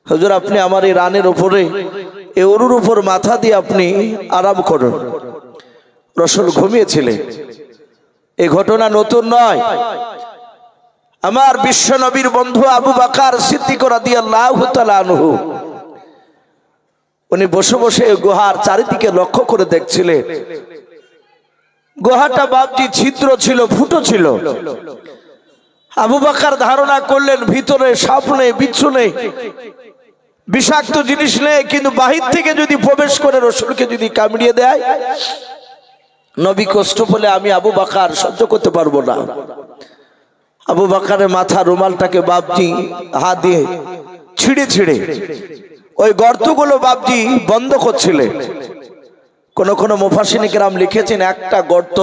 হুজুর আপনি আমার এই রানের উপরে এই উরুর উপর মাথা দিয়ে আপনি আরাম করুন। রাসূল ঘুমিয়েছিলেন। এই ঘটনা নতুন নয়। আমার বিশ্ব নবীর বন্ধু আবু বকর সিদ্দিক রাদিয়াল্লাহু তাআলা আনহু উনি বসে বসে গুহার চারিদিকে লক্ষ্য করে দেখছিলেন। গুহাটা বাবজি ছিদ্র ছিল, ফুটো ছিল। আবু বকর ধারণা করলেন ভিতরে সাপ নেই, বিচ্ছু নেই, বিষাক্ত জিনিস নেই, কিন্তু বাহির থেকে যদি প্রবেশ করে রাসূলকে যদি কামড়িয়ে দেয়, নবী কষ্ট পেলে আমি আবু বকর সহ্য করতে পারবো না। আবু বকরের মাথা রুমালটাকে বাবজি হাত দিয়ে ছিঁড়ে ছিঁড়ে ওই গর্তগুলো বাবজি বন্ধ করছিলেন। কোন কোন মুফাসসিরিন কেরাম লিখেছেন একটা গর্ত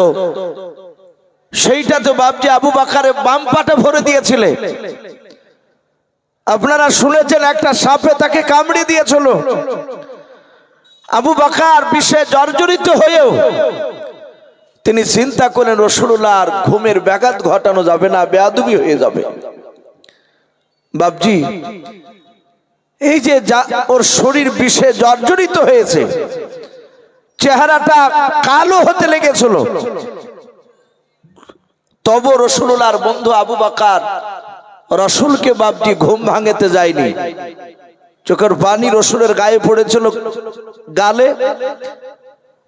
সেইটাতে বাবজি আবু বকরের বাম পাটা ভরে দিয়েছিলেন। আপনারা শুনেছেন একটা সাপে তাকে কামড়ে দিয়েছিল। আবু বকর বিষে জর্জরিত হয়েও তিনি চিন্তা করেন রাসূলুল্লাহর ঘুমের ব্যাঘাত ঘটানো যাবে না, বেয়াদবি হয়ে যাবে। বাবজি এই যে ওর শরীর বিষে জর্জরিত হয়েছে, চেহারাটা কালো হতে লেগেছিল, তবু রাসূলুল্লাহর বন্ধু আবু বকর রাসূলকে বাবজি ঘুম ভাঙাতে যায়নি। চোখের পানি রাসূলের গায়ে পড়েছিল, গালে,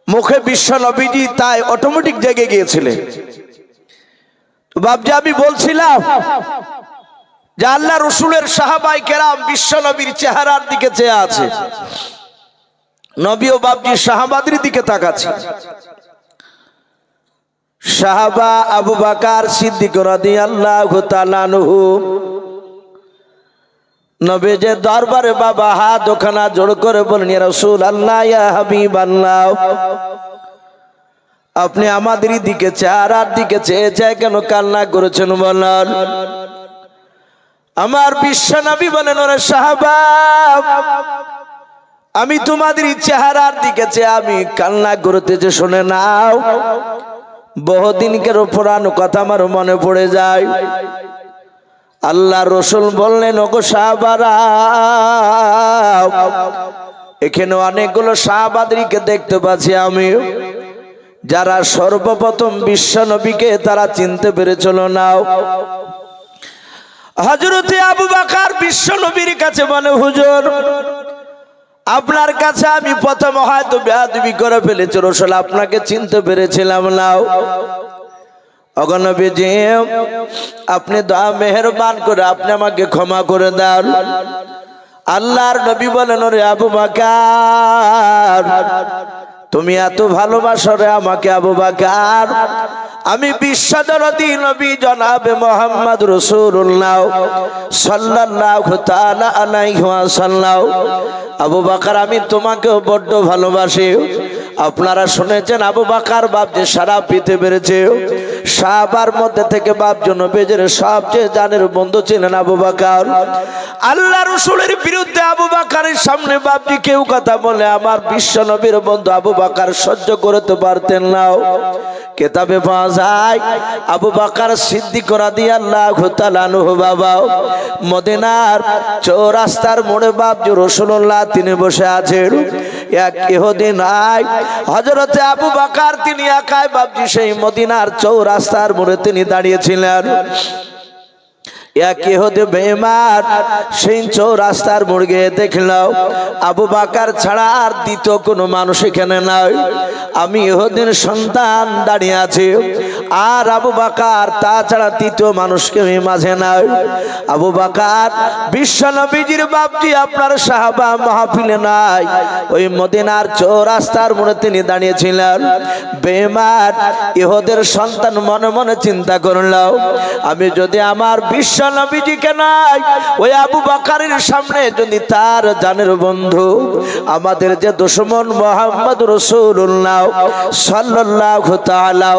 মুখে বিশ্ব নবীজি তাই অটোমেটিক জেগে গিয়েছিলেন। বাবজি আমি বলছিলাম যে আল্লাহ রাসূলের সাহাবায়ে কেরাম বিশ্ব নবীর চেহারার দিকে চেয়ে আছে, নবীও বাবজি সাহাবাদের দিকে তাকাচ্ছে। সাহাবা আবু বকর সিদ্দিক রাদিয়াল্লাহু তাআলা আনহু নবীর দরবারে বাবা হাত ওখানা জোড় করে বলেন, ইয়া রাসূলুল্লাহ, ইয়া হাবিবাল্লাহ, আপনি আমাদের দিকে চেহারার দিকে চেয়ে চেয়ে কেন কান্না করেছেন বলেন। আমার বিশ্ব নবী বলেন, ওরে সাহাবা, আমি তোমাদের চেহারার দিকে চেয়ে আমি কান্না করতেছি, শুনে নাও। বহুদিনকার পুরানো কথা আমার মনে পড়ে যায়। আল্লাহ রাসূল বললেন, ওগো সাহাবারা, এখানে অনেকগুলো সাহাবাদেরকে দেখতে পাচ্ছি আমি, যারা সর্বপ্রথম বিশ্ব নবীকে তারা চিনতে পেরেছিল না। হযরতে আবু বকর বিশ্ব নবীর কাছে বলে, হুজুর আপনার কাছে আমি প্রথম হয়তো বেয়াদবি করে ফেলেছি, রাসূল আপনাকে চিনতে পেরেছিলাম না। ওগো নবীজি, আপনি দয়া মেহেরবান করে আপনি আমাকে ক্ষমা করে দেন। আল্লাহর নবী বলেন, ওরে আবু বকর, তুমি এত ভালোবাসো রে আমাকে আবু বকর, আমি বিশ্বদরদী নবী জনাবে মুহাম্মদ রাসূলুল্লাহ সাল্লাল্লাহু তাআলা আলাইহি ওয়াসাল্লাম, আবু বকর আমি তোমাকেও বড্ড ভালোবাসি। আপনারা শুনেছেন আবু বকর বাপ যে সারা পিতে পেরেছে, সাহাবার মধ্যে থেকে বাপ নবীর সবচেয়ে জানের বন্ধু ছিলেন আবু বকর। আল্লাহ রাসূলের বিরুদ্ধে আবু বকরের সামনে বাপজি কেউ কথা বলে আমার বিশ্ব নবীর বন্ধু আবু বকর সহ্য করতে পারতেন না। কিতাবে পাওয়া যায় আবু বকর সিদ্দিক রাদিয়াল্লাহু তাআলা আনহু বাবা মদিনার চৌরাস্তার মোড়ে বাপজি রাসূলুল্লাহ তিনি বসে আছেন। এক ইহুদি নাই, হযরতে আবু বকর তিনি একাই বাপজি সেই মদিনার চৌরাস্তার মোড়ে তিনি দাঁড়িয়েছিলেন। এক ইহুদি বেঈমান সেই চৌরাস্তার মোড়ে গিয়ে দেখল আবু বকর ছাড়া আর দ্বিতীয় কোনো মানুষ এখানে নাই। আমি ইহুদির সন্তান দাঁড়িয়ে আছি, আর আবু বকর তাছাড়া তৃতীয় মানুষ কেউ মাঝে নাই। আবু বকর বিশ্ব নবীজির বাপজি আপনার সাহাবা মাহফিলে নাই, ওই মদিনার চৌরাস্তার মোড়ে তিনি দাঁড়িয়েছিলেন। বেঈমান ইহুদের সন্তান মনে মনে চিন্তা করল, আমি যদি আমার বিশ্ব নবীজিকে নাই ওই আবু বকরের সামনে যদি তার জানের বন্ধু আমাদের যে দুশমন মুহাম্মদ রাসূলুল্লাহ সাল্লাল্লাহু তাআলা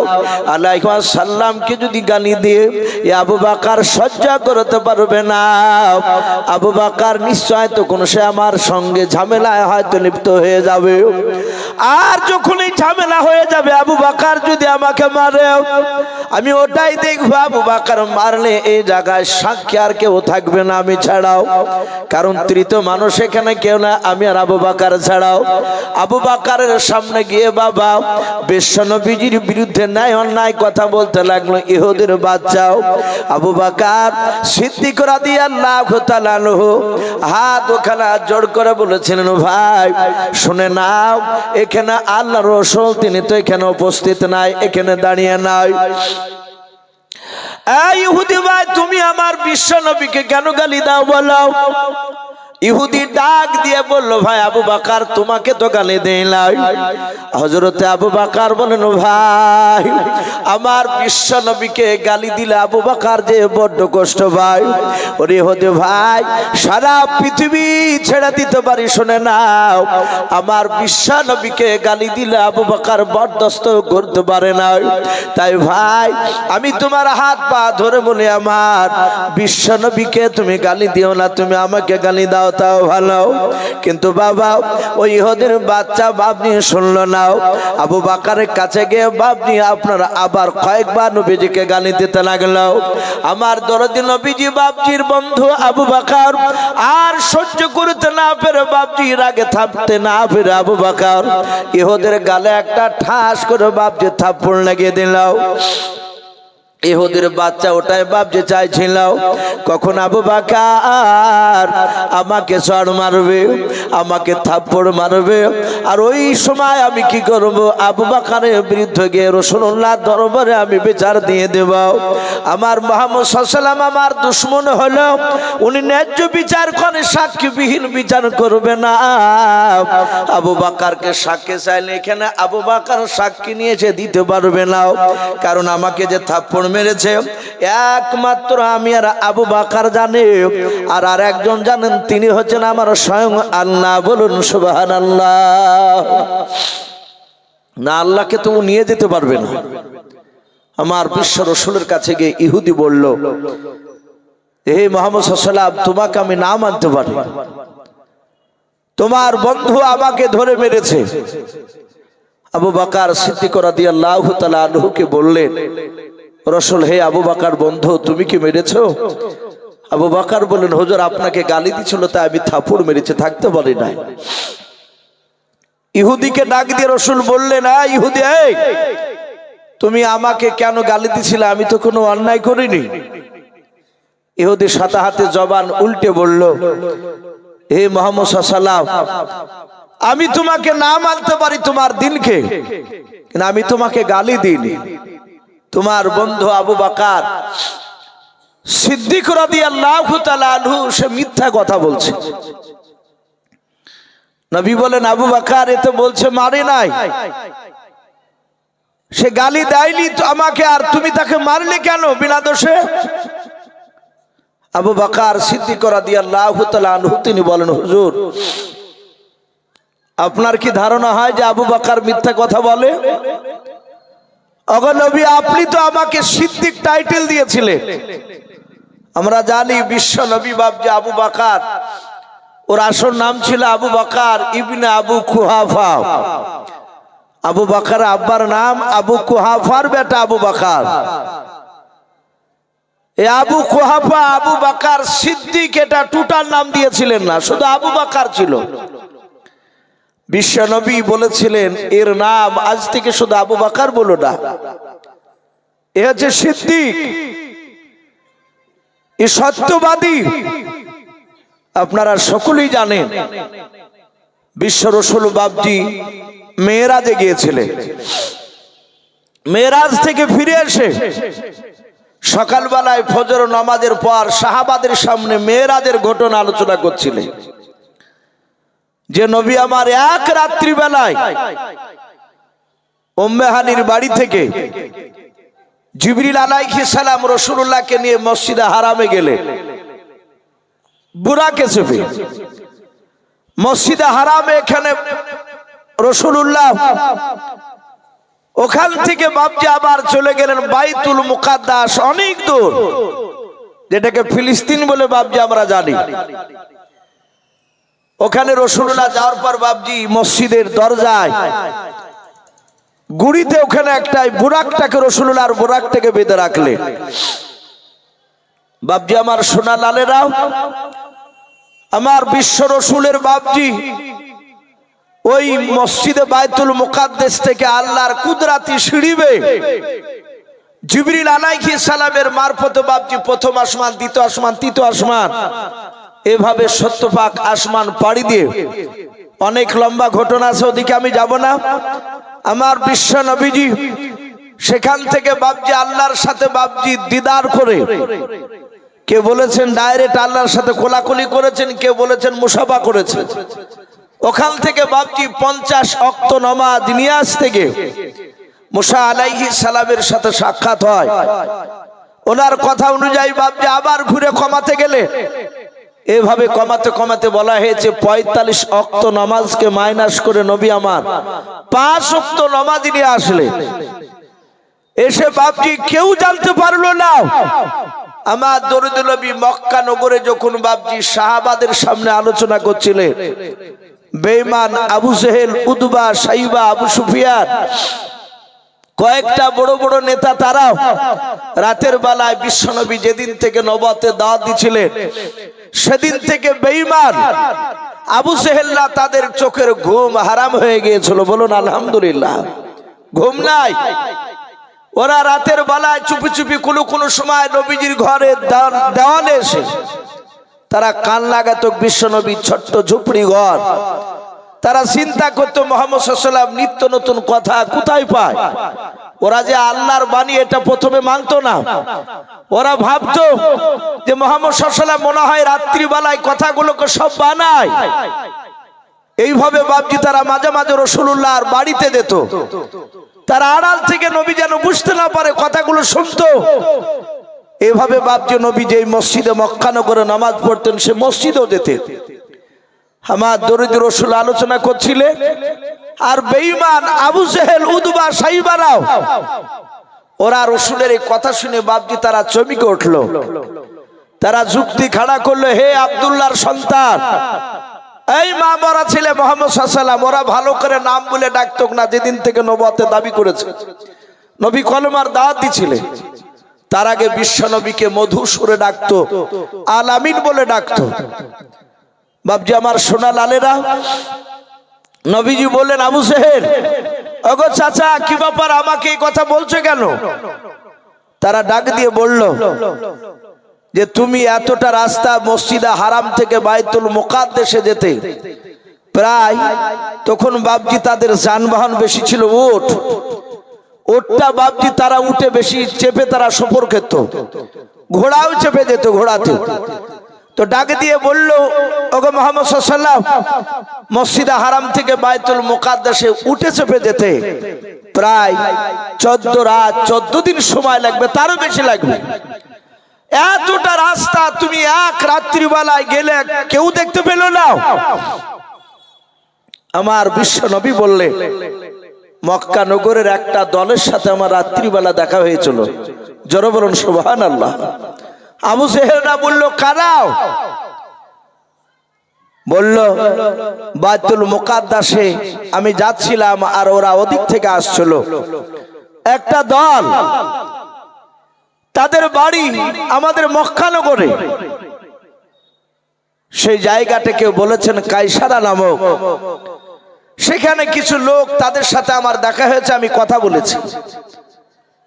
আলাইহি ওয়াসাল্লামকে যদি গালি দিয়ে এই আবু বকর সহ্য করতে পারবে না, আবু বকর নিশ্চয় তো কোন সে আমার সঙ্গে ঝামেলায় হয়তো লিপ্ত হয়ে যাবে। আর যখন এই ঝামেলা হয়ে যাবে আবু বকর যদি আমাকে মারে, আমি ওটাই দেখবো আবু বকর মারলে এই জায়গায় সাক্ষী আর কেউ থাকবে না আমি ছাড়াও, কারণ তৃতীয় মানুষ এখানে কেউ না, আমি আর আবু বকর ছাড়াও। আবু বকরের সামনে গিয়ে বাবা বিশ্বনবীজির বিরুদ্ধে ন্যায় অন্যায় কথা বলতে লাগলো ইহুদির বাচ্চাও। আবু বকর সিদ্দিক রাদিয়াল্লাহু তাআলা আনহু হাত ওখানে জোড় করে বলেছিলেন, ভাই শুনে নাও, এখানে আল্লাহর রাসূল তিনি তো এখানে উপস্থিত নাই, এখানে দাঁড়িয়ে নাই। এই ইহুদি ভাই, তুমি আমার বিশ্ব নবীকে কেন গালি দাও বলো? ইহুদি ডাক দিয়ে বলল, ভাই আবু বকর তোমাকে তো গালি দেই নাই। হযরতে আবু বকর বলেন, ভাই আমার বিশ্ব নবীকে গালি দিলে আবু বকর যে বড্ড কষ্ট ভাই। ওরে ইহুদি ভাই, সারা পৃথিবী ছেড়ে দিতে পারি, শুনে নাও, আমার বিশ্ব নবীকে গালি দিলে আবু বকর বরদাস্ত করতে পারে না। তাই ভাই আমি তোমার হাত পা ধরে বলি, আমার বিশ্ব নবীকে তুমি গালি দিও না, তুমি আমাকে গালি দাও তাও ভালো। কিন্তু বাবা ওই ইহুদির বাচ্চা বাপ নিয়ে শুনলো না। আবু বকরের কাছে গিয়ে বাপ নিয়ে আপনারা আবার কয়েকবার নবীজিকে গালি দিতে লাগলো। আমার দরদি নবীজি বাপজির বন্ধু আবু বকর আর সহ্য করতে না পেরে, বাপজির আগে থামতে না পেরে আবু বকর ইহুদির গালে একটা ঠাস করে বাপজি থাপ্পড় লাগিয়ে দিল। ইহুদির বাচ্চা ওটাই বাপজি চাইছিল কখন আবু বকর আমাকে চড় মারবে, আমাকে থাপ্পড় মারবে, আর ওই সময় আমি কি করব? আবু বকরের বিরুদ্ধে গিয়ে রাসূলুল্লাহর দরবারে আমি বিচার দিয়ে দেব। আমার মুহাম্মদ সাল্লাল্লাহু আলাইহি ওয়াসাল্লাম আমার দুশমন হলো, উনি ন্যায্য বিচার করে, সাক্ষীবিহীন বিচার করবে না। আবু বকরকে সাক্ষী চাইলে এখানে আবু বকর সাক্ষী নিয়েছে দিতে পারবে না, কারণ আমাকে যে থাপ্পড় মেরেছে একমাত্র আমি আর আবু বকর জানে, আর আরেকজন জানেন, তিনি হচ্ছেন আমার স্বয়ং আল্লাহ। বলুন সুবহানাল্লাহ। না, আল্লাহকে তো নিয়ে যেতে পারবে না। আমার বিশ্ব রাসূলের কাছে গিয়ে ইহুদি বলল, হে মুহাম্মদ সাল্লাল্লাহু আলাইহি ওয়াসাল্লাম, তোমাকে আমি না মানতে পারি, তোমার বন্ধু আমাকে ধরে মেরেছে। আবু বকর সিদ্দিক রাদিয়াল্লাহু তাআলা আনহুকে বললেন, রাসূল হে আবু বকর বন্ধু, তুমি কি মেরেছো? আবু বকর বললেন, হুজুর আপনাকে গালি দিছিল তাই আমি থাপ্পড় মেরেছি, থাকতে পারি নাই। ইহুদিকে ডাক দিয়ে রাসূল বললেন, ইহুদি এই তুমি আমাকে কেন গালি দিছিলে? আমি তো কোনো অন্যায় করিনি। ইহুদি সাথে হাতে জবান উল্টে বলল, হে মুহাম্মদ সাল্লাল্লাহু আলাইহি ওয়াসাল্লাম, আমি তোমাকে না মানতে পারি তোমার দিনকে, কিন্তু আমি তোমাকে গালি দিইনি। তোমার বন্ধু আবু বকর সিদ্দিক রাদিয়াল্লাহু তাআলা আনহু সে মিথ্যা কথা বলছে। নবী বলেন, আবু বকর এ তো বলছে মারে নাই, সে গালি দেয়নি তো আমাকে, আর তুমি তাকে মারলে কেন বিনা দোষে? আবু বকর সিদ্দিক রাদিয়াল্লাহু তাআলা আনহু তিনি বলেন, হুজুর আপনার কি ধারণা হয় যে আবু বকর মিথ্যা কথা বলে? ওগো নবী, আপনি তো আমাকে সিদ্দিক টাইটেল দিয়েছিলেন। আমরা জানি বিশ্ব নবী বাপজি আবু বকর, ওর আসল নাম ছিল আবু বকর ইবনে আবু কুহাফা। আবু বকর আব্বার নাম, আবু কুহাফার বেটা আবু বকর। এই আবু কুহাফা আবু বকর সিদ্দিক এটা টোটাল নাম দিয়েছিলেন না, শুধু আবু বকর ছিল। বিশ্ব নবী বলেছিলেন এর নাম আজ থেকে শুধু আবু বকর বলো না, এ হচ্ছে সিদ্দিক, এ সত্যবাদী। আপনারা সকলেই জানেন বিশ্ব রাসূল বাপজি মেরাজে গিয়েছিলেন। মেরাজ থেকে ফিরে এসে সকালবেলায় ফজর নামাজের পর সাহাবাদের সামনে মেরাজের ঘটনা আলোচনা করছিলেন, যে নবী আমার এক রাত্রি বেলায় উম্মে হানির বাড়ি থেকে জিবরিল আলাইহিস সালাম রাসূলুল্লাহকে নিয়ে মসজিদে হারামে গেলেন বুরাকে চেপে। মসজিদে হারামে এখানে রাসূলুল্লাহ, ওখান থেকে বাপজি আবার চলে গেলেন বাইতুল মুকাদ্দাস, অনেক দূর, যেটাকে ফিলিস্তিন বলে বাপজি আমরা জানি। ওখানে রাসূলুল্লাহ যাওয়ার পর বাপজি মসজিদের দরজায় গুড়িতে ওখানে একটা বুরাকটাকে রাসূলুল্লাহর বুরাকটাকে বেঁধে রাখলেন। বাপজি আমার সোনা লালেরা, আমার বিশ্ব রসুলের বাপজি ওই মসজিদে বাইতুল মুকাদ্দাস থেকে আল্লাহর কুদরাতি সিঁড়িবে জিবরিল আলাইহিস সালামের মারফতে বাপজি প্রথম আসমান, দ্বিতীয় আসমান, তৃতীয় আসমান, এভাবে সত্যপাক আসমান পাড়ি দিয়ে অনেক লম্বা ঘটনা আছে, ওদিকে আমি যাব না। আমার বিশ্ব নবীজি সেখান থেকে বাপজি আল্লাহর সাথে বাপজি দিদার করে, কে বলেছেন ডাইরেক্ট আল্লাহর সাথে কোলাকুলি করেছেন, কে বলেছেন মুসাফা করেছেন। ওখান থেকে বাপজি 50 ওয়াক্ত নামাজ নিয়াজ থেকে মুসা আলাইহিস সালামের সাথে সাক্ষাৎ হয়। ওনার কথা অনুযায়ী বাপজি আবার ঘুরে কমাতে গেলে এভাবে কমাতে কমাতে বলা হয়েছে 45 ওয়াক্ত নামাজকে মাইনাস করে নবী আমার 5 ওয়াক্ত নামাজ নিয়ে আসলে এসে বাপজি কেউ জানতে পারলো না। আমার দরুদ নবী মক্কা নগরে যখন বাপজি সাহাবাদের সামনে আলোচনা করছিলেন, বেঈমান আবু জেহেল, উতবা, সাইবা, আবু সুফিয়ান, কয়েকটা বড় বড় নেতা, তারাও রাতের বেলায় বিশ্বনবী যেদিন থেকে নবুয়তে দাওয়াত দিছিলেন সেদিন থেকে বেঈমান আবু জেহেলরা তাদের চোখের ঘুম হারাম হয়ে গিয়েছিল। বলুন আলহামদুলিল্লাহ। ঘুম নাই, ওরা রাতের বেলায় চুপি চুপি কোনো সময় নবীজির ঘরে দেওয়ালে এসে তারা কান লাগাতো বিশ্বনবীর ছোট্ট ঝুপড়ি ঘর। তারা চিন্তা করতো মুহাম্মদ সাল্লাল্লাহু আলাইহি ওয়াসাল্লাম নিত্য নতুন কথা কোথায় পায়। ওরা যে আল্লাহর বাণী এটা প্রথমে মানতো না, ওরা ভাবতো যে মুহাম্মদ সাল্লাল্লাহু আলাইহি ওয়াসাল্লাম মনে হয় রাত্রি বেলায় কথাগুলোকে সব বানায়। এইভাবে বাপজি তারা মাঝে মাঝে রাসূলুল্লাহর বাড়িতে যেত, তারা আড়াল থেকে নবী যেন বুঝতে না পারে কথাগুলো শুনতো। এভাবে বাপজি নবী যেই মসজিদে মক্কা নগরে নামাজ পড়তেন সে মসজিদেও যেতেন। আমার দরুদ রাসূল আলোচনা করছিলেন, আর বেঈমান আবু জেহেল, উতবা, সাইবারাও ওরা রাসূলের এই কথা শুনে বাপজি তারা চমকে উঠলো। তারা যুক্তি খাড়া করলো, হে আব্দুল্লাহর সন্তান, এই মা মরা ছেলে মুহাম্মদ সাল্লাল্লাহু আলাইহি ওয়াসাল্লাম, ওরা ভালো করে নাম বলে ডাকতো না যেদিন থেকে নবুয়তের দাবি করেছে। নবী কলমার দাওয়াত দিছিলেন, তার আগে বিশ্ব নবীকে মধু সুরে ডাকতো, আল আমিন বলে ডাকতো। বাপজি আমার সোনা লালেরা, নবীজি বললেন, আবু জেহেল, ওগো চাচা, কি ব্যাপার, আমাকে এই কথা বলছো কেন? তারা ডাক দিয়ে বলল যে তুমি এতটা রাস্তা মসজিদে হারাম থেকে বাইতুল মুকাদ্দাসে যেতে, প্রায় তখন বাপজি তাদের যানবাহন বেশি ছিল, ওটটা বাপজি তারা উঠে বেশি চেপে তারা সফর খেত, ঘোড়াও চেপে যেত ঘোড়াতে। তো ডাক দিয়ে বলল, ওগো মুহাম্মদ সাল্লাল্লাহু আলাইহি ওয়াসাল্লাম, মসজিদে হারাম থেকে বাইতুল মুকাদ্দাসে উঠে চেপে যেতে প্রায় 14 রাত 14 দিন সময় লাগবে, তারও বেশি লাগবে। এতটা রাস্তা তুমি এক রাত্রি বেলায় গেলে কেউ দেখতে পেল না। আমার বিশ্ব নবী বললে, মক্কা নগরের একটা দলের সাথে আমার রাত্রিবেলা দেখা হয়েছিল। জোরে বলুন সুবহানাল্লাহ। আবু জেহেলরা বলল, কারাও? বলল, বাইতুল মুকাদ্দাসে আমি যাচ্ছিলাম আর ওরা ওদিক থেকে আসছিল একটা দল, তাদের বাড়ি আমাদের মক্কা নগরে। সেই জায়গাটাকে বলেছেন কায়সারা নামক। সেখানে কিছু লোক, তাদের সাথে আমার দেখা হয়েছে, আমি কথা বলেছি।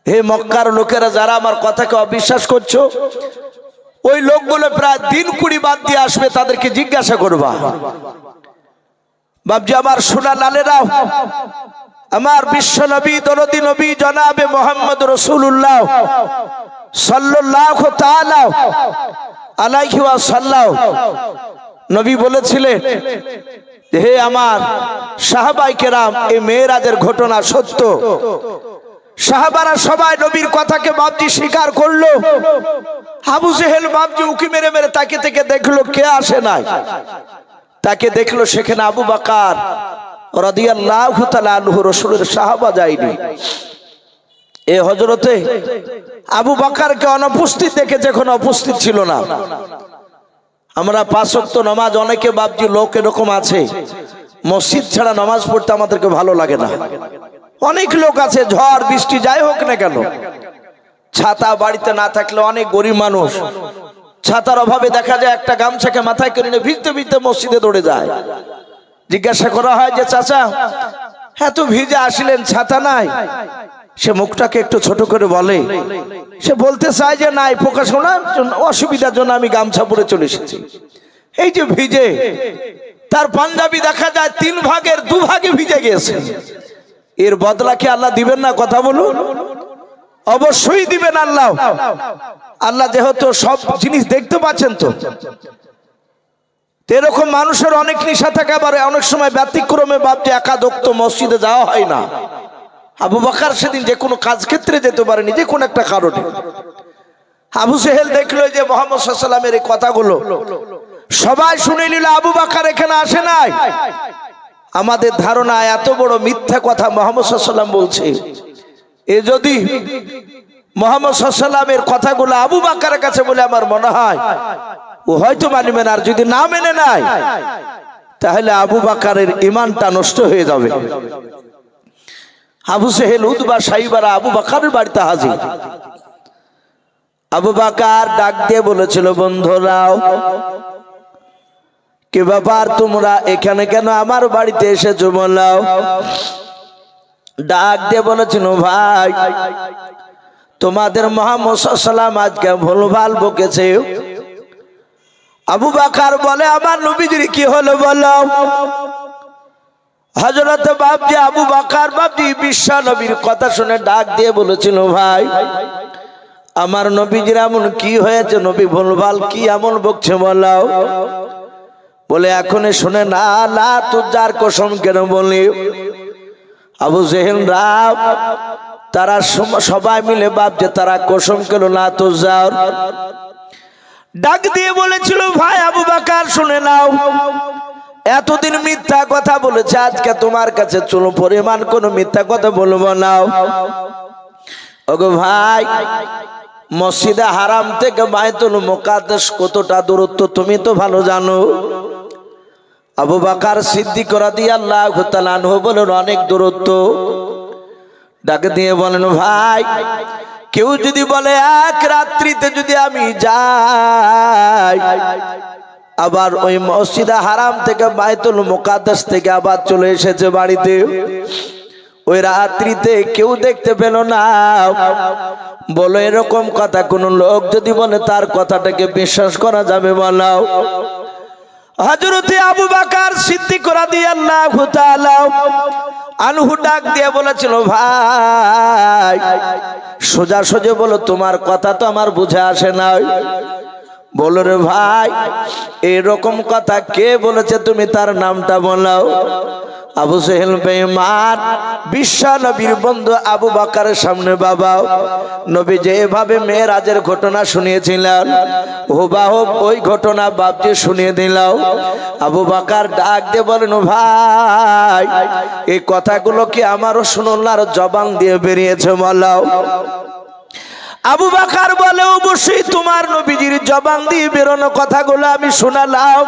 হে মক্কার লোকেরা, যারা আমার কথাকে অবিশ্বাস করছো, ওই লোকগুলো প্রায় দিন 20 বাদ দিয়ে আসবে, তাদেরকে জিজ্ঞাসা করবা। বাপজি আমার সোনা লালেরা, আমার বিশ্ব নবী, দরদি নবী জনাবে মুহাম্মদ রাসূলুল্লাহ সাল্লাল্লাহু তাআলা আলাইহি ওয়াসাল্লাম নবী বলেছিলেন, হে আমার সাহাবায়ে কেরাম, এই মেরাজের ঘটনা সত্য। সাহাবারা সবাই নবীর কথাকে বাপজি স্বীকার করলো। আবু জেহেল বাপজি উকি মেরে মেরে তাকে থেকে দেখলো কে আসে নাই। তাকে দেখলো সেখানে আবু বকর রাদিয়াল্লাহু তাআলা আনহু, রাসূলের সাহাবা যায়নি। এ হযরতে আবু বকরকে অনুপস্থিত দেখেছে, কোনো উপস্থিত ছিল না। আমরা 5 ওয়াক্ত নামাজ, অনেকে বাপজি লোক এরকম আছে মসজিদ ছাড়া নামাজ পড়তে আমাদেরকে ভালো লাগে না। অনেক লোক আছে ঝড় বৃষ্টি যাই হোক না কেন, ছাতা বাড়িতে না থাকলে, অনেক গরিব মানুষ ছাতার অভাবে দেখা যায় একটা গামছাকে মাথায় করে নিয়ে ভিজতে ভিজতে মসজিদে দৌড়ে যায়। জিজ্ঞাসা করা হয় যে চাচা এত ভিজে আসলেন, ছাতা নাই? সে মুখটাকে একটু ছোট করে বলে, সে বলতে চায় যে নাই, প্রকাশ করার জন্য অসুবিধার জন্য আমি গামছা পরে চলে এসেছি। এই যে ভিজে, তার পাঞ্জাবি দেখা যায় 3 ভাগের 2 ভাগে ভিজে গিয়েছে। এর বদলা কি আল্লাহ দিবেন না? কথা বলুন, অবশ্যই দিবেন আল্লাহ। আল্লাহ যেহেতু সব জিনিস দেখতে পাচ্ছেন, তো এরকম মানুষের অনেক নেশা থাকে, আবার অনেক সময় ব্যতিক্রমে ভাবছে একাদক্ত মসজিদে যাওয়া হয় না। আবু বকর সেদিন যে কোনো কাজ ক্ষেত্রে যেতে পারেনি, যে কোনো একটা কারণে। আবু জেহেল দেখলো যে মুহাম্মদ সাল্লাল্লাহু আলাইহি ওয়াসাল্লামের এই কথাগুলো সবাই শুনে নিল, আবু বকর এখানে আসে নাই। আমাদের ধারণা এত বড় মিথ্যা কথা মুহাম্মদ সাল্লাল্লাহু আলাইহি ওয়াসাল্লাম বলছে, এ যদি মুহাম্মদ সাল্লাল্লাহু আলাইহি ওয়াসাল্লামের কথাগুলো আবু বকরের কাছে বলে, আমার মনে হয় ও হয়তো মানবে না। আর যদি না মেনে নেয়, তাহলে আবু বকরের ঈমানটা নষ্ট হয়ে যাবে। আবু জেহেল, উতবা, সাইবারা আবু বকরের বাড়িতে হাজির। আবু বকর ডাক দিয়ে বলেছিল, বন্ধুরাও, কি ব্যাপার তোমরা এখানে কেন আমার বাড়িতে এসেছো বলাও? ডাক দিয়ে বলেছিল, ভাই তোমাদের মুহাম্মদ সাল্লাল্লাহু আলাইহি ওয়াসাল্লাম আজকে ভুলভাল বকেছে। আবু বকর বলে, আমার নবীজির কি হলো বলো? হযরত বাপজি আবু বকর বাপজি বিশ্ব নবীর কথা শুনে ডাক দিয়ে বলেছিল, ভাই আমার নবীজির এমন কি হয়েছে? নবী ভুলভাল কি এমন বকছে বলাও? বলে, এখন শুনে না, লা তুজার কসম কেন বলি? আবু জেহেল রাব তারা সবাই মিলে ভাবছে তারা কসম কেন না তুজার। ডাক দিয়ে বলেছিল, ভাই আবু বকর শুনে নাও, এতদিন মিথ্যা কথা বলেছে, আজকে তোমার কাছে চলো পরিমাণ কোন মিথ্যা কথা বলবো না। ওগো ভাই, মসজিদে হারাম থেকে বাইতুল মুকাদ্দাস কতটা দূরত্ব তুমি তো ভালো জানো। আবু বকর সিদ্দিক রাদিয়াল্লাহু তাআলা আনহু বলেন, অনেক দূরত্ব। ডাক দিয়ে বলেন, ভাই কেউ যদি বলে এক রাত্রিতে যদি আমি যাই, আবার ওই মসজিদে হারাম থেকে বাইতুল মুকাদ্দাস থেকে আবার চলে এসেছে বাড়িতে, ওই রাত্রিতে কেউ দেখতে পেল না, বলো এরকম কথা কোন লোক যদি বলে তার কথাটাকে বিশ্বাস করা যাবে বলাও? হযরত আবু বকর সিদ্দিক রাদিয়াল্লাহু তাআলা আনহু ডাক দিয়ে বলেছিল, ভাই সোজা সোজা বলো, তোমার কথা তো আমার বুঝে আসে না। বলো রে ভাই, এরকম কথা কে বলেছে, তুমি তার নামটা বলাও। আবু জেহেল বেঈমান বিশ্ব নবীর বন্ধু আবু বকরের সামনে বাবা নবী যেভাবে মেরাজের ঘটনা শুনিয়েছিলেন, হুবহু ওই ঘটনা বাপকে শুনিয়ে দিল। আবু বকর ডাক দিয়ে বলেন, ভাই এই কথাগুলো কি আমারও শুনলার জবান দিয়ে বেরিয়েছে বলাও? আবু বকর বলে, অবশ্যই তোমার নবীজির জবান দিয়ে বেরোনো কথাগুলো আমি শোনালাম।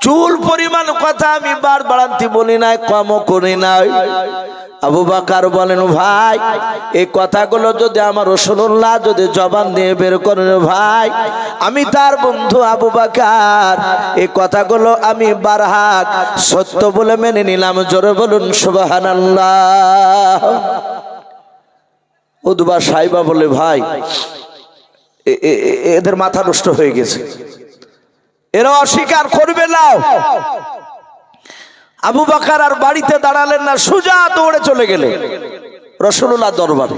চুল পরিমাণ কথা আমি বাড়ান্তি বলি নাই, কমও করি নাই। আবু বকর বলেন, ভাই এই কথাগুলো যদি আমার রাসূলুল্লাহ যদি জবান দিয়ে বের করেন, ভাই আমি তার বন্ধু আবু বকর এই কথাগুলো আমি বারহাক সত্য বলে মেনে নিলাম। জোরে বলুন সুবহানাল্লাহ। উতবা সাইবা বলে, ভাই এদের মাথা নষ্ট হয়ে গেছে, এরা অস্বীকার করবে না। আবু বকর আর বাড়িতে দাঁড়ালেন না, সোজা দৌড়ে চলে গেলেন রাসূলুল্লাহ দরবারে।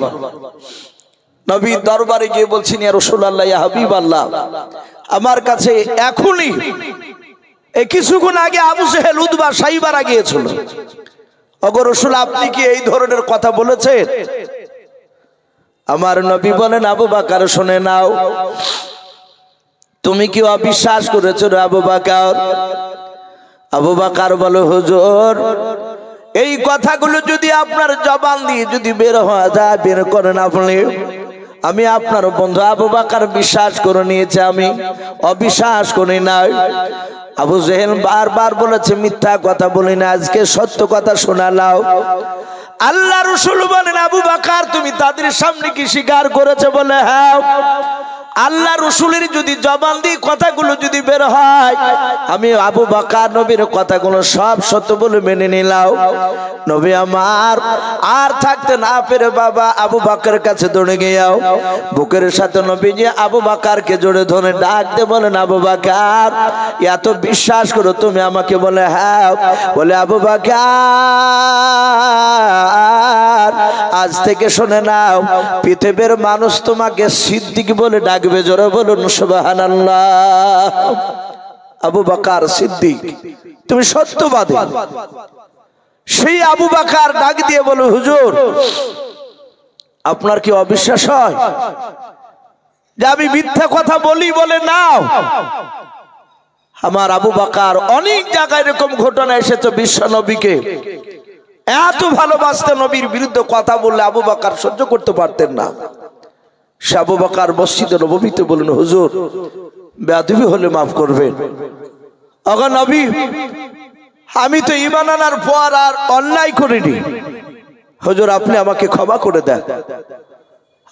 নবী দরবারে গিয়ে বলছেন, ইয়া রাসূলুল্লাহ, ইয়া হাবিবাল্লাহ, আমার কাছে এখনই এই কিছুক্ষণ আগে আবু জেহেল উতবা সাইবারা গিয়েছিল। ওগো রাসূল, আপনি কি এই ধরনের কথা বলেছেন? আমার নবী বলেন, আবু বকর শুনে নাও, তুমি কি অবিশ্বাস করেছো রে আবু বকর? আবু বকর বলে, হুজুর এই কথাগুলো যদি আপনার জবান দিয়ে যদি বের হওয়া যায়, বের করেন আপনি, আমি আপনার বন্ধু আবু বকর বিশ্বাস করে নিয়েছি, আমি অবিশ্বাস করি নাই। আবু জেহেল বারবার বলেছে মিথ্যা কথা বলি না, আজকে সত্য কথা শোনালাও। আল্লাহ রাসূল বলেন, আবু বকর তুমি তাদের সামনে কি স্বীকার করেছে? বলে, হ্যাঁ। আল্লাহ রসুলের যদি জবান দিয়ে কথাগুলো যদি বের হয়, আমি আবু বকর নবীর কথাগুলো সব সত্য বলে মেনে নিলাম। নবী আমার আর থাকতে না পেরে বাবা আবু বকরের কাছে দৌড়ে গিয়েও বুকের সাথে নবীজি আবু বকরকে জোরে ধরে ডাক দিয়ে বলেন, আবু বকর এত বিশ্বাস করো তুমি আমাকে? বলে হ্যাঁ। বলে আবু বকর আজ থেকে শুনে নাও, পৃথিবীর মানুষ তোমাকে সিদ্দিক বলে ডাকবে। জোরে বলুন সুবহানাল্লাহ। আবু বকর সিদ্দিক, তুমি সত্যবাদী। সেই আবু বকর ডাক দিয়ে বলে, হুজুর আপনার কি অবিশ্বাস হয় যে আমি মিথ্যা কথা বলি? বলে নাও। আমার আবু বকর অনেক জায়গায় এরকম ঘটনা এসেছে, বিশ্ব নবীকে এত ভালোবাসতেন, নবীর বিরুদ্ধে কথা বললে আবু বকর সহ্য করতে পারতেন না। সে আবু বকর মসজিদে নববীতে বলেন, হুজুর বেয়াদবি হলে মাফ করবেন। ওগো নবী, আমি তো ঈমান আনার পর আর অন্যায় করিনি, হুজুর আপনি আমাকে ক্ষমা করে দেন।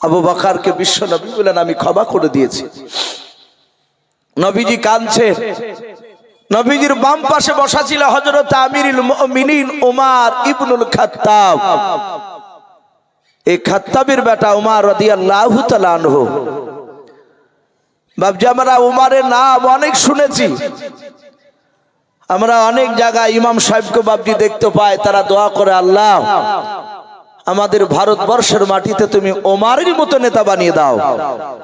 আবু বকরকে বিশ্ব নবী বলেন, আমি ক্ষমা করে দিয়েছি। নবীজি কাঁদছেন। নবীজির বাম পাশে বসা ছিল হযরত আমিরুল মুমিনিন উমর ইবনুল খাত্তাব। এই খাত্তাবের বেটা উমর রাদিয়াল্লাহু তাআলা আনহু। বাবজি আমরা উমরের নাম অনেক শুনেছি, আমরা অনেক জায়গায় ইমাম সাহেবকে বাবজি দেখতে পাই, তারা দোয়া করে, আল্লাহ আমাদের ভারতবর্ষের মাটিতে তুমি ওমরের মতো নেতা বানিয়ে দাও।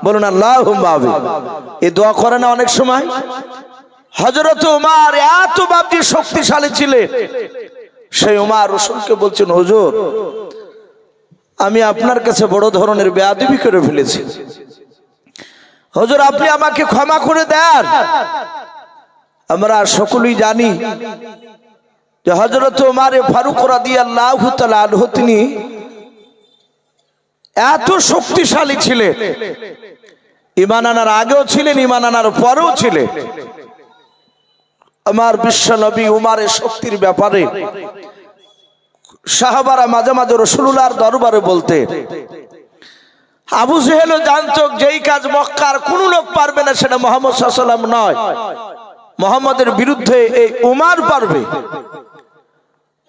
বলুন আল্লাহুম্মা আমিন। এই দোয়া করে না অনেক সময়? হযরত ওমর এত বাবজি শক্তিশালী ছিলেন, সেই ওমর রাসূলকে বলছেন, হুজুর আমি আপনার কাছে বড় ধরনের বেয়াদবি করে ফেলেছি, হুজুর আপনি আমাকে ক্ষমা করে দেন। আমরা সকলেই জানি যে হযরত ওমর ফারুক রাদিয়াল্লাহু তাআলা আনহু তিনি এত শক্তিশালী ছিলেন, ঈমান আনার আগেও ছিলেন, ঈমান আনার পরেও ছিলেন। আমার বিশ্ব নবী উমরের শক্তির ব্যাপারে সাহাবারা মাঝে মাঝে রাসূলুল্লাহর দরবারে বলতে, আবু জেহেলও জানতো যেই কাজ মক্কার কোন লোক পারবে না সেটা মুহাম্মদ সাল্লাল্লাহু আলাইহি ওয়াসাল্লাম নয়, মুহাম্মদের বিরুদ্ধে এই উমর পারবে।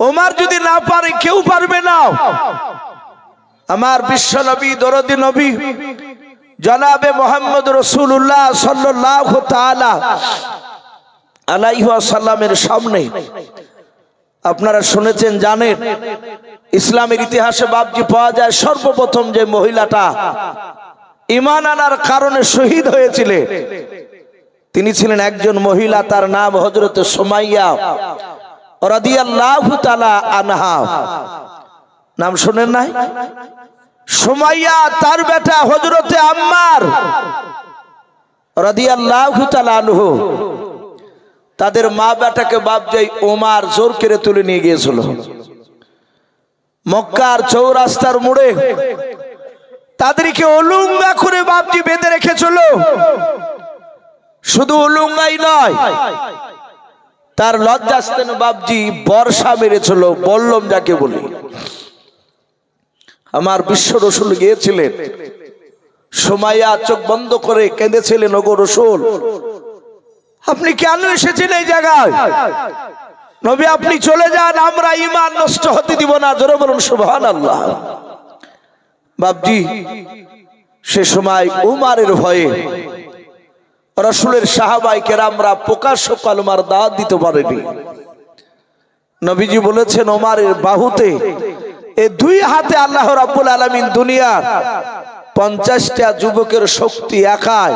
উমর যদি না পারে কেউ পারবে না। আমার বিশ্ব নবী দরদি নবী জনাবে মুহাম্মদ রাসূলুল্লাহ সাল্লাল্লাহু তাআলা আলাইহি ওয়াসাল্লামের সামনে আপনারা শুনেছেন, জানেন, ইসলামের ইতিহাসে বাবজি পাওয়া যায় সর্বপ্রথম যে মহিলাটা ঈমান আনার কারণে শহীদ হয়েছিলেন, তিনি ছিলেন একজন মহিলা, তার নাম হযরত সুমাইয়া রাদিয়াল্লাহু তাআলা আনহা। নাম শুনেন নাই? সুমাইয়া তার বেটা হযরত আম্মার রাদিয়াল্লাহু তাআলা আনহু, তাদের মা বেটাকে বাবজি ওমর জোর করে তুলে নিয়ে গিয়েছিল মক্কার চৌরাস্তার মোড়ে। তাদেরকে উলঙ্গা করে বাবজি বেঁধে রেখেছিল। শুধু উলঙ্গাই নয়, তার লজ্জাস্থানে বাবজি বর্ষা মেরেছিল, বল্লম যাকে বলি। আমার বিশ্ব রাসূল গিয়েছিলেন, সুমাইয়া চোখ বন্ধ করে কেঁদেছিলেন, ওগো রাসূল আপনি কেন এসেছেন এই জায়গায়? নবী আপনি চলে যান, আমরা ঈমান নষ্ট হতে দিব না। জোরে বলুন সুবহানাল্লাহ। বাবজি সে সময় উমরের ভয়ে রাসূলের সাহাবায়ে কেরামরা প্রকাশ্য কালেমার দাওয়াত দিতে পারেনি। নবীজি বলেছেন, ওমরের বাহুতে এই দুই হাতে আল্লাহ রাব্বুল আলামিন দুনিয়ার 50টা যুবকের শক্তি একাই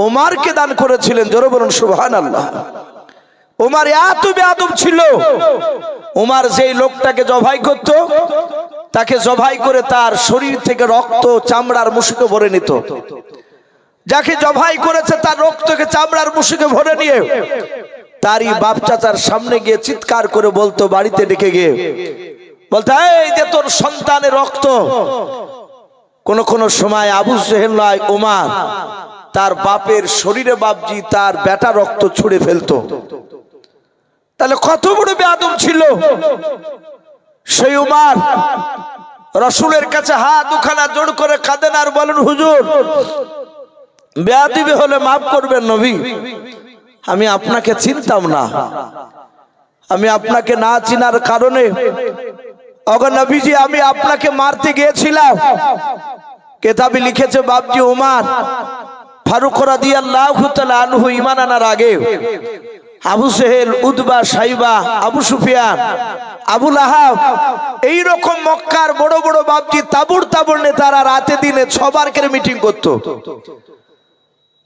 ওমরকে দান করেছিলেন। জোরে বলুন সুবহানাল্লাহ। ওমর এত বেয়াদব ছিল, ওমর যেই লোকটাকে জবাই করত তাকে জবাই করে তার শরীর থেকে রক্ত চামড়ার মুশুকে ভরে নিত। যাকে জবাই করেছে তার রক্তকে চামড়ার মুশুকে ভরে নিয়ে তারই বাপ চাচার সামনে গিয়ে চিৎকার করে বলতো, বাড়িতে ডেকে গিয়ে বলতো, এই যে তোর সন্তানের রক্ত। কোন কোন সময় আবু জেহেল নয় ওমর তার বাপের শরীরে বাবজি তার বেটা রক্ত ছুঁড়ে ফেলতো। তাহলে কত বড় বেয়াদব ছিল সেই ওমর। রাসূলের কাছে হাত দুখানা জোড় করে কাঁদেন আর বলেন, হুজুর বেয়াদবি হলে মাফ করবেন নবী, আমি আপনাকে চিনতাম না। আমি আপনাকে না চিনার কারণে ওগো নবীজি আমি আপনাকে মারতে গিয়েছিলাম। কিতাবে লিখেছে বাপজি ওমর ফারুক রাদিয়াল্লাহু তাআলা আনহু ঈমান আনার আগে আবু সেহেল, উতবা, সাইবা, আবু সুফিয়ান, আবু লাহাব এই রকম মক্কার বড় বড় বাপজি তাবুর তাবুর নেতারা রাতে দিনে 6 বার করে মিটিং করতো।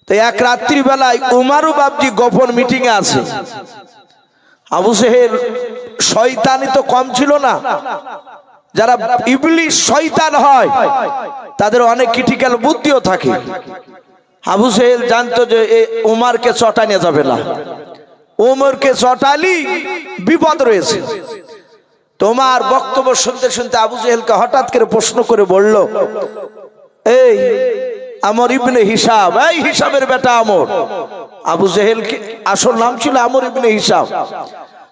তো এক রাত্রি বেলায় উমারও বাপজি গোপন মিটিং এ আছে। আবু সেহেল শয়তানি তো কম ছিল না, যারা ইবলিশ শয়তান হয় তাদের অনেক ক্রিটিক্যাল বুদ্ধিও থাকে। আবু সেহেল জানতো যে উমারকে চটানো যাবে না, উমরকে চটালি বিপদ রয়েছে। তোমার বক্তব্য শুনতে শুনতে আবু জেহেলকে হঠাৎ করে প্রশ্ন করে বলল, এই আমর ইবনে হিসাব, এই হিসাবের বেটা আমর। আবু জেহেল কি আসল নাম ছিল আমর ইবনে হিসাব।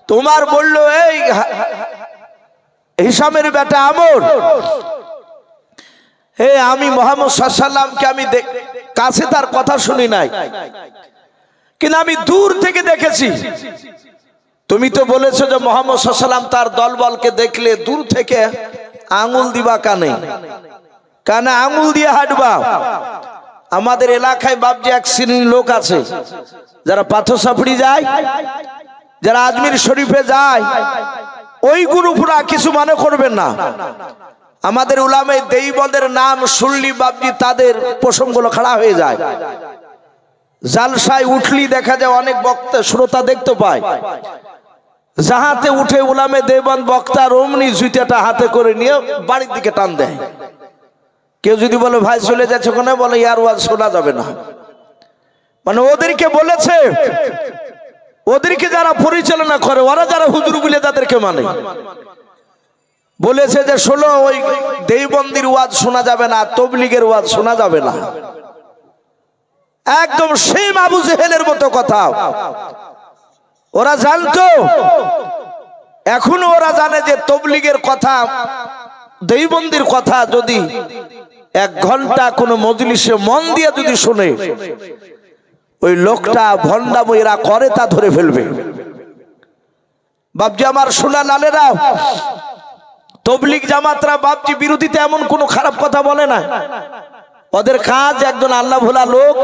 তোমার বলল এই হিসামের বেটা আমর, হে আমি মুহাম্মদ সাল্লাল্লাহু আলাইহি ওয়াসাল্লামকে আমি কাছে তার কথা শুনি নাই, কিন্তু আমি দূর থেকে দেখেছি। তুমি তো বলেছো যে মুহাম্মদ সাল্লাল্লাহু আলাইহি ওয়াসাল্লাম তার দলবলকে দেখলে দূর থেকে আঙ্গুল দিবা কানে, কানে আঙ্গুল দিয়ে হাঁটবা। আমাদের এলাকায় বাপজি এক শ্রেণীর লোক আছে যারা পাথর সাপড়ি যায়, যারা আজমির শরীফে যায়, ওই গ্রুপরা কিছু মনে করবেন না। আমাদের উলামায়ে দেওবন্দের নাম শুনলি বাপজি তাদের প্রসঙ্গগুলো খাড়া হয়ে যায়। জালসায় উঠলি দেখা যায় অনেক বক্তা শ্রোতা দেখতে পায়, যাহাতে উঠে উলামায়ে দেওবন্দ বক্তা রমনি জুতাটা হাতে করে নিয়ে বাড়ির দিকে টান দেয়। কেউ যদি বলে ভাই চলে যাচ্ছে কোনে, বলে ইয়ার ওয়াজ শোনা যাবে না। মানে ওদেরকে বলেছে, ওদেরকে যারা পরিচালনা করে, ওরা যারা হুজুর বলে তাদেরকে মানে বলেছে যে শোনো ওই দেওবন্দির ওয়াজ শোনা যাবে না, তবলিগের ওয়াজ শোনা যাবে না। একদম সেম আবু জেহেলের মতো কথা ওরা জানতো, এখনো ওরা জানে যে তবলিগের কথা, দেওবন্দির কথা যদি 1 ঘন্টা কোনো মজলিসে মন দিয়ে যদি শুনে, ওই লোকটা ভন্ডামি এরা করে তা ধরে ফেলবে। বাপজি আমার সোনা লালেরা, তবলিগ জামাতরা বাপজি বিরোধীতে এমন কোনো খারাপ কথা বলে না। ওদের কাজ একজন আল্লাহ ভোলা লোক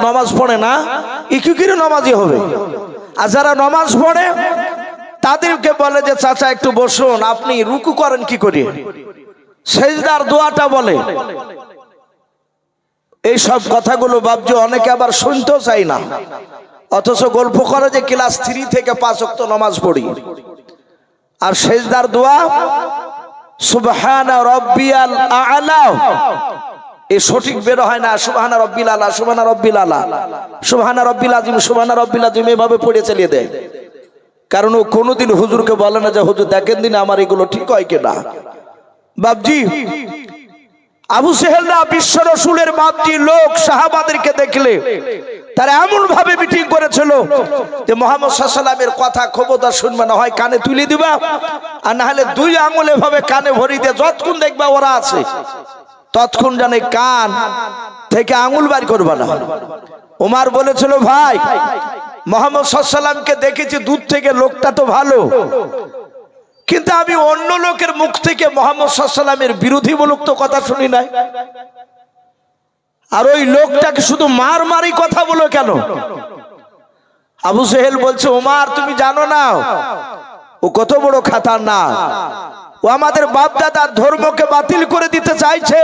নামাজ পড়ে না, কি করে নামাজি হবে। আর যারা নামাজ পড়ে তাদেরকে বলে যে চাচা একটু বসুন, আপনি রুকু করেন কি করে, সেজদার দোয়াটা বলে। এই সব কথাগুলো বাপজি অনেকে আবার শুনতেও চাই না, অথচ গল্প করে যে ক্লাস 3 থেকে 5 ওয়াক্ত নামাজ পড়ি। আর সেজদার দোয়া সুবহানা রাব্বিয়াল আ'লা, এই সঠিক বের হয় না। সুবহানা রাব্বিল আ'লা, সুবহানা রাব্বিল আ'লা, সুবহানা রাব্বিল আযীম, সুবহানা রাব্বিল আযীম এভাবে পড়ে চালিয়ে দেয়। কারণ ও কোনোদিন হুজুরকে বলে না যে হুজুর দেখেন দিন আমার এগুলো ঠিক হয় কিনা। বাপজি আবু সেহেলরা বিশ্ব রাসূলের বাপজি লোক সাহাবাদেরকে দেখলে তারা এমন ভাবে মিটিং করেছিল যে মুহাম্মদ সাল্লাল্লাহু আলাইহি ওয়াসাল্লামের কথা খবরদার শুনবে না, হয় কানে তুলে দিবা, আর না হলে 2 আঙ্গুলে ভাবে কানে ভরি দিয়ে যতক্ষণ দেখবা ওরা আছে ততক্ষণ জানে কান থেকে আঙ্গুল বার করবে না। ওমর বলেছিল ভাই মুহাম্মদ সাল্লাল্লাহু আলাইহি ওয়াসাল্লামকে দেখেছি দূর থেকে, লোকটা তো ভালো, কিন্তু আমি অন্য লোকের মুখ থেকে মুহাম্মদ সাল্লাল্লাহু আলাইহি ওয়াসাল্লামের বিরোধীমূলক তো কথা শুনি নাই। আর ওই লোকটাকে শুধু মারমারি কথা বলো কেন? আবু সেহেল বলছে ওমর তুমি জানো না ও কত বড় খাতারনাক, ও আমাদের বাপ দাদার ধর্মকে বাতিল করে দিতে চাইছে।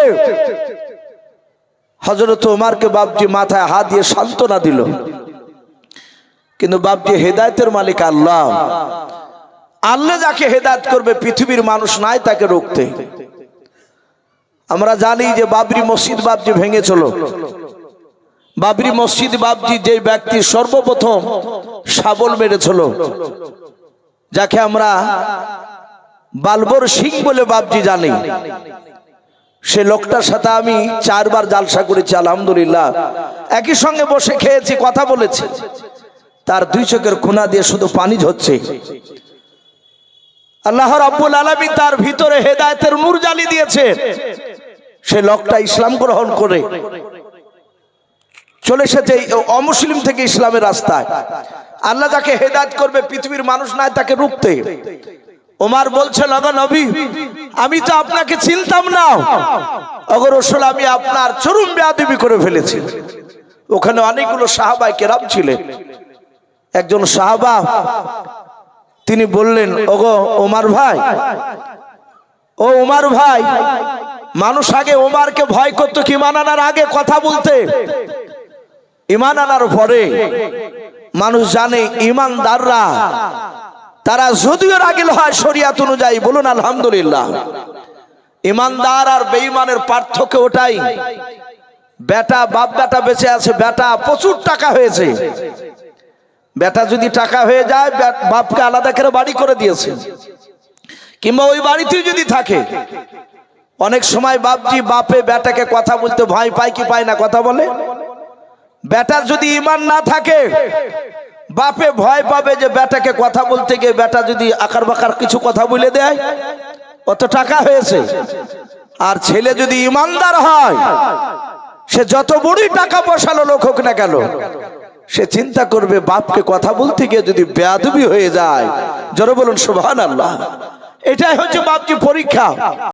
হযরত ওমরকে বাপজি মাথায় হাত দিয়ে সান্ত্বনা দিল, কিন্তু বাপজি হেদায়েতের মালিক আল্লাহ, আল্লাহ যাকে হেদায়েত করবে পৃথিবীর মানুষ নাই তাকে রুখতে। আমরা জানি যে বাবরি মসজিদ বাপজি ভেঙেছিল। বাবরি মসজিদ বাপজি যে ব্যক্তি সর্বপ্রথম শাবল মেরেছিল, যাকে আমরা বালবর সিং বলে বাপজি জানি, সে লোকটার সাথে আমি 4 বার জালসা করেছি আলহামদুলিল্লাহ, একই সঙ্গে বসে খেয়েছি, কথা বলেছি। তার 2 চোখের কোনা দিয়ে শুধু পানি ঝরছে। আল্লাহ রাব্বুল আলামিন তার ভিতরে হেদায়েতের নূর জ্বালিয়ে দিয়েছে। সে লোকটা ইসলাম গ্রহণ করে চলে এসেছে অমুসলিম থেকে ইসলামের রাস্তায়। আল্লাহ যাকে হেদায়েত করবে, পৃথিবীর মানুষ নাই তাকে রুখতে। ওমর বলছেন, ওগো নবী, আমি তো আপনাকে চিনতাম না, ওগো রাসূল, আমি আপনার চরম বেয়াদবি করে ফেলেছি। ওখানে অনেকগুলো সাহাবায়ে কেরাম ছিলেন। একজন সাহাবা তিনি বললেন, ওগো ওমর ভাই, ও ওমর ভাই, মানুষ আগে ওমরকে ভয় করতো কি ঈমান আনার আগে কথা বলতে, ঈমান আনার পরে মানুষ জানে ঈমানদাররা তারা যদিও রাগিল হয় শরিয়ত অনুযায়ী, বলুন আলহামদুলিল্লাহ। ঈমানদার আর বেঈমানের পার্থক্য ওটাই, বেটা বাপ বেটা বেঁচে আছে, বেটা প্রচুর টাকা হয়েছে, বেটা যদি টাকা হয়ে যায় বাপকে আলাদা করে বাড়ি করে দিয়েছে, কিংবা ওই বাড়িতেই যদি থাকে, অনেক সময় বাপজি বাপে বেটাকে কথা বলতে ভয় পায় কি পায় না, কথা বলে। বেটার যদি ঈমান না থাকে বাপে ভয় পাবে যে বেটাকে কথা বলতে গিয়ে বেটা যদি আকার বাকার কিছু কথা বলে দেয়, অত টাকা হয়েছে। আর ছেলে যদি ঈমানদার হয়, সে যত বড়ই টাকা পয়সালো লোক হোক না কেন, সে চিন্তা করবে বাপকে কথা বলতে গিয়ে যদি বেয়াদবি হয়ে যায়, জোরে বলুন সুবহানাল্লাহ। এটাই হচ্ছে বাপজি পরীক্ষা।